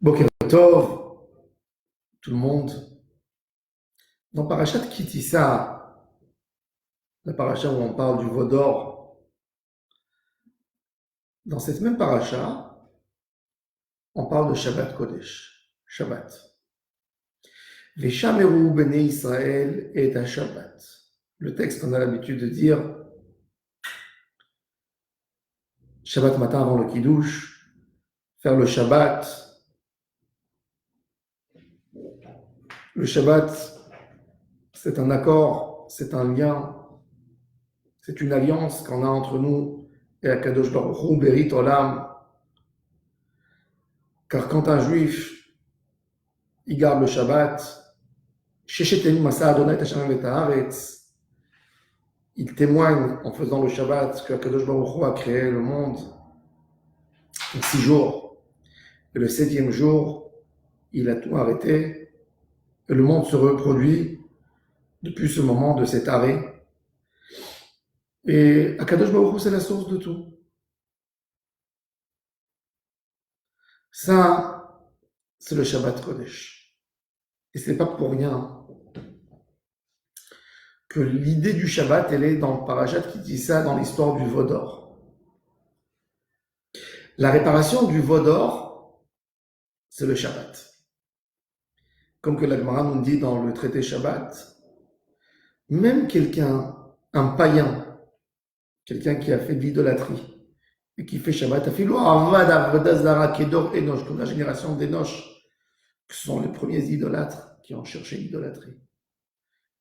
Boker Tov, tout le monde. Dans Parashat Kitissa, la paracha où on parle du veau d'or, dans cette même paracha, on parle de Shabbat Kodesh, Shabbat. Veshameru Bnei Israël et à Shabbat. Le texte qu'on a l'habitude de dire, Shabbat matin avant le Kiddush, faire le Shabbat. Le Shabbat, c'est un accord, c'est un lien, c'est une alliance qu'on a entre nous et Akadosh Baruch Hu, Berit Olam. Car quand un juif, il garde le Shabbat, il témoigne en faisant le Shabbat que Akadosh Baruch Hu a créé le monde en 6 jours. Et le 7e jour, il a tout arrêté. Et le monde se reproduit depuis ce moment de cet arrêt. Et Akadosh Baruch Hu, c'est la source de tout. Ça, c'est le Shabbat Kodesh. Et c'est pas pour rien que l'idée du Shabbat, elle est dans le Parashat qui dit ça dans l'histoire du veau d'or. La réparation du veau d'or, c'est le Shabbat. Comme que la Gemara nous dit dans le traité Shabbat, même quelqu'un, un païen, quelqu'un qui a fait de l'idolâtrie et qui fait Shabbat, comme la génération d'Enoch, qui sont les premiers idolâtres qui ont cherché l'idolâtrie.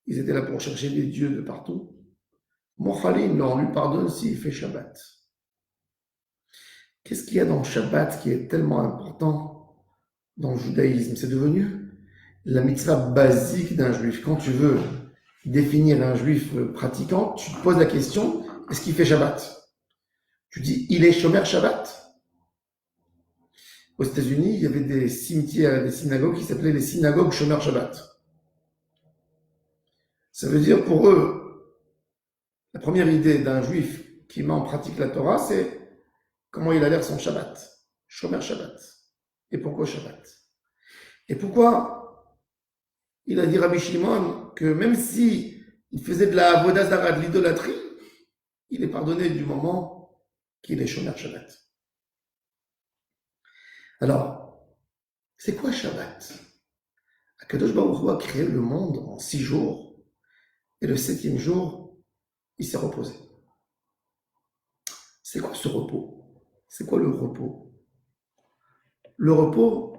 Ils étaient là pour chercher des dieux de partout. Mochalim, on lui pardonne s'il fait Shabbat. Qu'est-ce qu'il y a dans le Shabbat qui est tellement important dans le judaïsme? C'est devenu la mitzvah basique d'un juif. Quand tu veux définir un juif pratiquant, tu te poses la question, est-ce qu'il fait Shabbat? Tu dis, il est Shomer Shabbat? Aux États-Unis, il y avait des cimetières, des synagogues qui s'appelaient les synagogues Shomer Shabbat. Ça veut dire pour eux, la première idée d'un juif qui met en pratique la Torah, c'est comment il a l'air son Shabbat. Shomer Shabbat. Et pourquoi Shabbat? Et pourquoi il a dit Rabbi Shimon que même si il faisait de la avodah zara, de l'idolâtrie, il est pardonné du moment qu'il est Shomer Shabbat. Alors, c'est quoi Shabbat? Akadosh Baruch Hu a créé le monde en 6 jours. Et le 7e jour, il s'est reposé. C'est quoi ce repos? C'est quoi le repos? Le repos,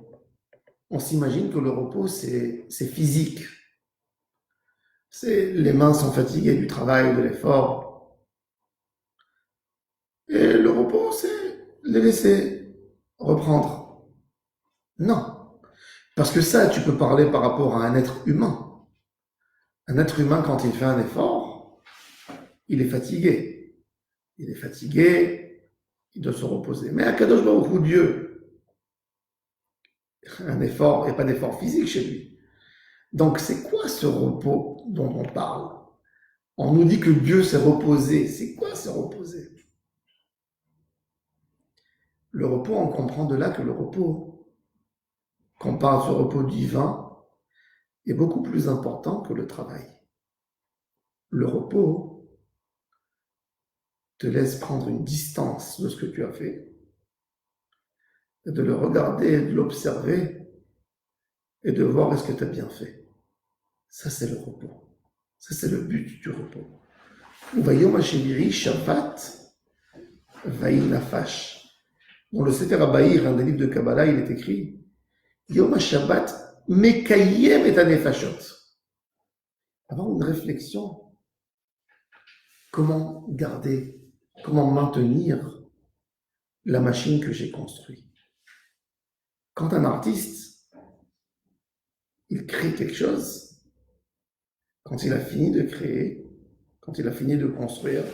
on s'imagine que le repos, c'est physique. Les mains sont fatiguées du travail, de l'effort. Et le repos, c'est les laisser reprendre. Non. Parce que ça, tu peux parler par rapport à un être humain. Un être humain, quand il fait un effort, il est fatigué. Il est fatigué, il doit se reposer. Mais Akadosh Baruch Hu, Dieu, un effort, il n'y a pas d'effort physique chez lui. Donc, c'est quoi ce repos dont on parle? On nous dit que Dieu s'est reposé. C'est quoi se reposer? Le repos, on comprend de là que le repos, qu'on parle de repos divin, est beaucoup plus important que le travail. Le repos te laisse prendre une distance de ce que tu as fait, et de le regarder, de l'observer, et de voir est-ce que tu as bien fait. Ça, c'est le repos. Ça, c'est le but du repos. Vayom Hashemiri Shabbat Vaïl Nafash. Dans le Sefer HaBahir, un des livres de Kabbalah, il est écrit Yom HaShabbat Mekayem et Anefashot. Avoir une réflexion, comment garder, comment maintenir la machine que j'ai construite. Quand un artiste, il crée quelque chose, quand il a fini de créer, quand il a fini de construire,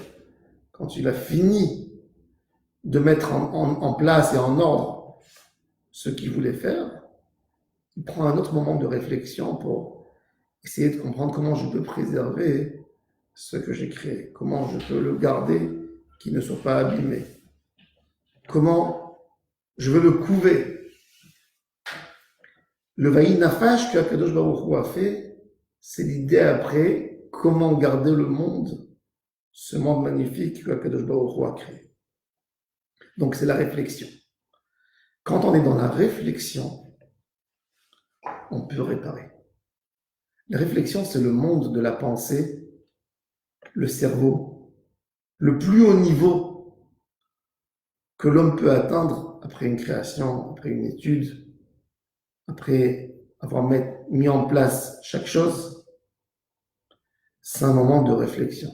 quand il a fini de mettre en place et en ordre ce qu'il voulait faire, il prend un autre moment de réflexion pour essayer de comprendre comment je peux préserver ce que j'ai créé, comment je peux le garder, qu'il ne soit pas abîmé, comment je veux le couver. Le Vaï Nafash que Akadosh Baruch Hu a fait, c'est l'idée après comment garder le monde, ce monde magnifique que Akadosh Baruch Hu a créé. Donc c'est la réflexion. Quand on est dans la réflexion, on peut réparer. La réflexion, c'est le monde de la pensée, le cerveau, le plus haut niveau que l'homme peut atteindre après une création, après une étude, après avoir mis en place chaque chose. C'est un moment de réflexion.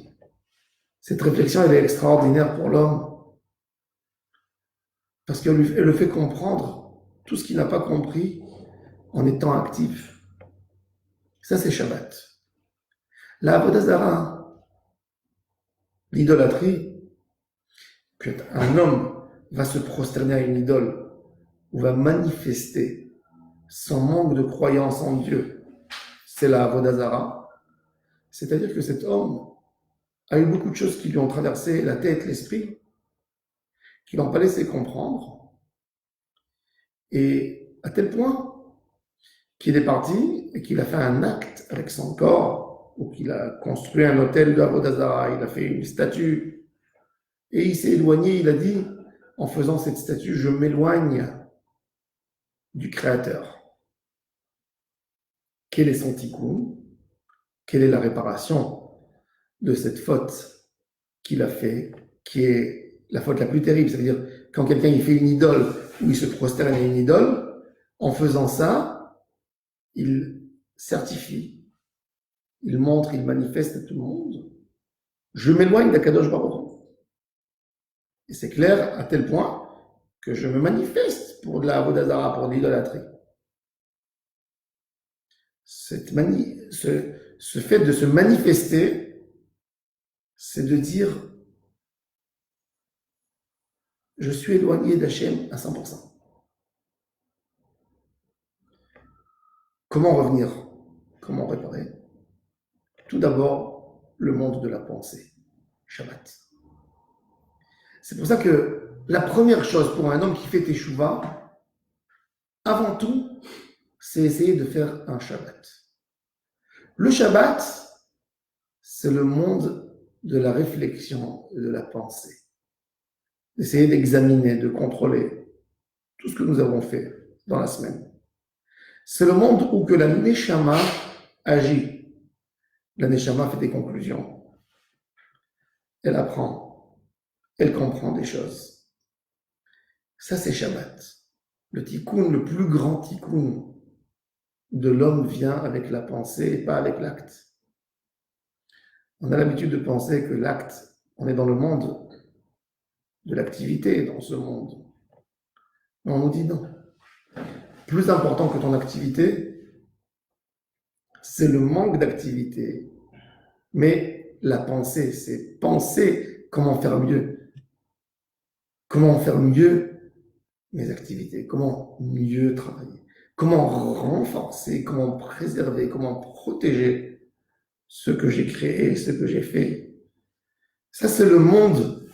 Cette réflexion, elle est extraordinaire pour l'homme parce qu'elle le fait comprendre tout ce qu'il n'a pas compris en étant actif. Ça, c'est Shabbat. La Avodah Zarah, l'idolâtrie, qu'un homme va se prosterner à une idole ou va manifester son manque de croyance en Dieu, c'est la Avodah Zarah. C'est-à-dire que cet homme a eu beaucoup de choses qui lui ont traversé la tête, l'esprit, qui l'ont pas laissé comprendre. Et à tel point qu'il est parti et qu'il a fait un acte avec son corps, ou qu'il a construit un hôtel de Avodah Zarah, il a fait une statue, et il s'est éloigné, il a dit, en faisant cette statue, je m'éloigne du Créateur. Quel est son tikkun? Quelle est la réparation de cette faute qu'il a fait, qui est la faute la plus terrible? C'est-à-dire, quand quelqu'un il fait une idole, ou il se prosterne à une idole, en faisant ça, il certifie, il montre, il manifeste à tout le monde, je m'éloigne d'Akadosh Baruch Hu. Et c'est clair à tel point que je me manifeste pour de la Avodah Zarah, pour de l'idolâtrie. Ce fait de se manifester, c'est de dire je suis éloigné d'Hachem à 100%. Comment revenir? Comment réparer? Tout d'abord, le monde de la pensée, Shabbat. C'est pour ça que la première chose pour un homme qui fait Teshuvah, avant tout, c'est essayer de faire un Shabbat. Le Shabbat, c'est le monde de la réflexion et de la pensée. D'essayer d'examiner, de contrôler tout ce que nous avons fait dans la semaine. C'est le monde où que la Neshama agit. La Neshama fait des conclusions. Elle apprend. Elle comprend des choses. Ça, c'est Shabbat. Le tikkun, le plus grand tikkun de l'homme vient avec la pensée et pas avec l'acte. On a l'habitude de penser que l'acte, on est dans le monde de l'activité, dans ce monde. Mais on nous dit non. Plus important que ton activité, c'est le manque d'activité. Mais la pensée, c'est penser comment faire mieux. Comment faire mieux mes activités, comment mieux travailler, comment renforcer, comment préserver, comment protéger ce que j'ai créé, ce que j'ai fait. Ça, c'est le monde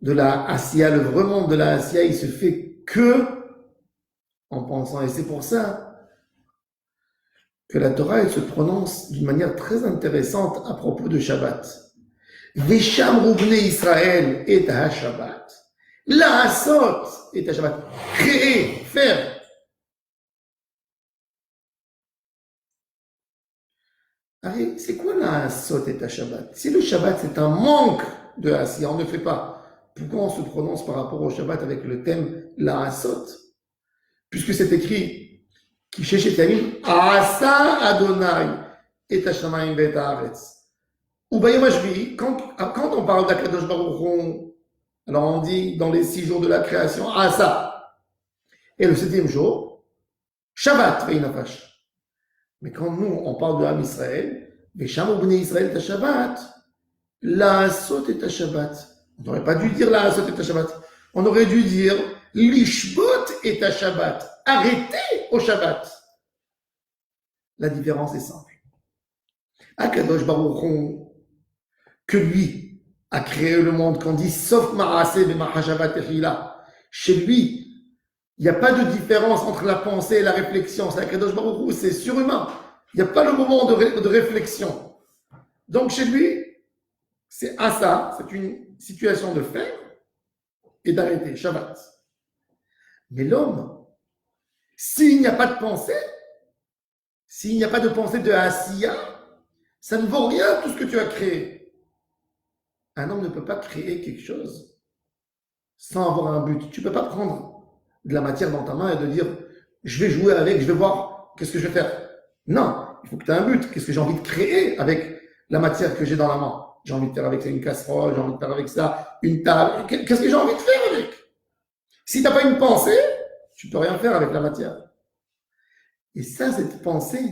de la Asiya. Le vrai monde de la Asiya, il se fait que en pensant. Et c'est pour ça que la Torah, elle se prononce d'une manière très intéressante à propos de Shabbat. Vesham Rubne Israël et à Shabbat. La Asot est à Shabbat. Créer, faire. Allez, c'est quoi la Asot et à Shabbat? Si le Shabbat c'est un manque de Asiya, on ne fait pas. Pourquoi on se prononce par rapport au Shabbat avec le thème la Asot? Puisque c'est écrit qui Yamim Asa Adonai et Hashamayim Beit Haaretz. Ou Bayom Hashvi, quand on parle d'Akadosh Baruch Hu, alors on dit dans les 6 jours de la création, Asa. Et le 7e jour, Shabbat, Veinafash. Mais quand nous, on parle de Ham Israël, Vesham Ubnei Israël ta Shabbat, la Asot et ta Shabbat. On n'aurait pas dû dire la Asot et ta Shabbat. On aurait dû dire Lishbot et ta Shabbat. Arrêtez au Shabbat. La différence est simple. Akadosh Baruch Hu, que lui a créé le monde, qu'on dit sauf Ma'aseh et Mahashavat Echila. Chez lui, Il n'y a pas de différence entre la pensée et la réflexion. C'est Akadosh Baruch Hu, c'est surhumain. Il n'y a pas le moment de réflexion. Donc chez lui, c'est asa, c'est une situation de faire et d'arrêter, Shabbat. Mais l'homme, s'il n'y a pas de pensée, s'il n'y a pas de pensée de asiya, ça ne vaut rien tout ce que tu as créé. Un homme ne peut pas créer quelque chose sans avoir un but. Tu ne peux pas prendre de la matière dans ta main et de dire je vais jouer avec, je vais voir qu'est-ce que je vais faire. Non, il faut que tu aies un but. Qu'est-ce que j'ai envie de créer avec la matière que j'ai dans la main? J'ai envie de faire avec ça une casserole, j'ai envie de faire avec ça une table. Qu'est-ce que j'ai envie de faire avec? Si tu n'as pas une pensée, tu ne peux rien faire avec la matière. Et ça, cette pensée,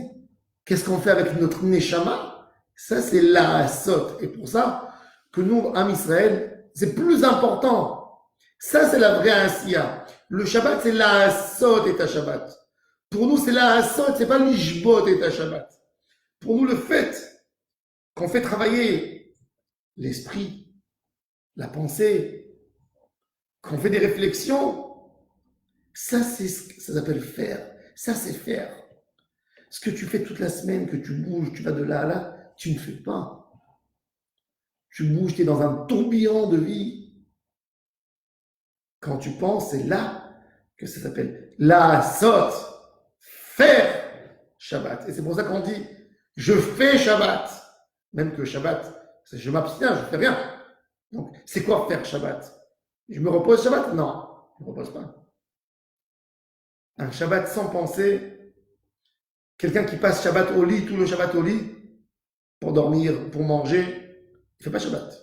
qu'est-ce qu'on fait avec notre neshama? Ça, c'est la sot. Et pour ça, que nous, Am Israël, c'est plus important. Ça, c'est la vraie asiya. Le Shabbat, c'est la sot et ta Shabbat. Pour nous, c'est la sot, c'est pas l'ishbot et ta Shabbat. Pour nous, le fait qu'on fait travailler l'esprit, la pensée, qu'on fait des réflexions, ça, ça s'appelle faire. Ça, c'est faire. Ce que tu fais toute la semaine, que tu bouges, tu vas de là à là, tu ne fais pas. Tu bouges, tu es dans un tourbillon de vie. Quand tu penses, c'est là que ça s'appelle la sot, faire Shabbat. Et c'est pour ça qu'on dit, je fais Shabbat. Même que Shabbat, c'est je m'abstiens, je ne fais rien. Donc, c'est quoi faire Shabbat? Je me repose Shabbat? Non, je ne me repose pas. Un Shabbat sans pensée, quelqu'un qui passe Shabbat au lit, tout le Shabbat au lit, pour dormir, pour manger, il ne fait pas Shabbat.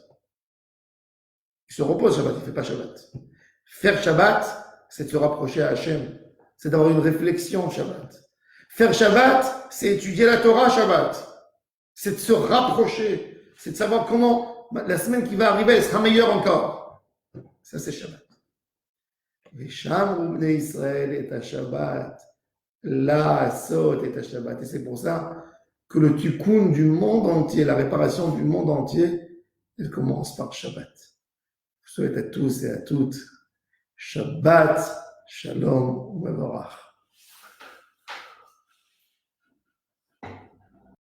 Il se repose Shabbat, il ne fait pas Shabbat. Faire Shabbat, c'est de se rapprocher à Hachem, c'est d'avoir une réflexion Shabbat. Faire Shabbat, c'est étudier la Torah Shabbat, c'est de se rapprocher, c'est de savoir comment la semaine qui va arriver, elle sera meilleure encore. Ça, c'est Shabbat. Vesham Bnei Israël et à Shabbat, la Sot et à Shabbat. Et c'est pour ça que le tikkun du monde entier, la réparation du monde entier, elle commence par Shabbat. Je souhaite à tous et à toutes Shabbat, Shalom, Mevorach.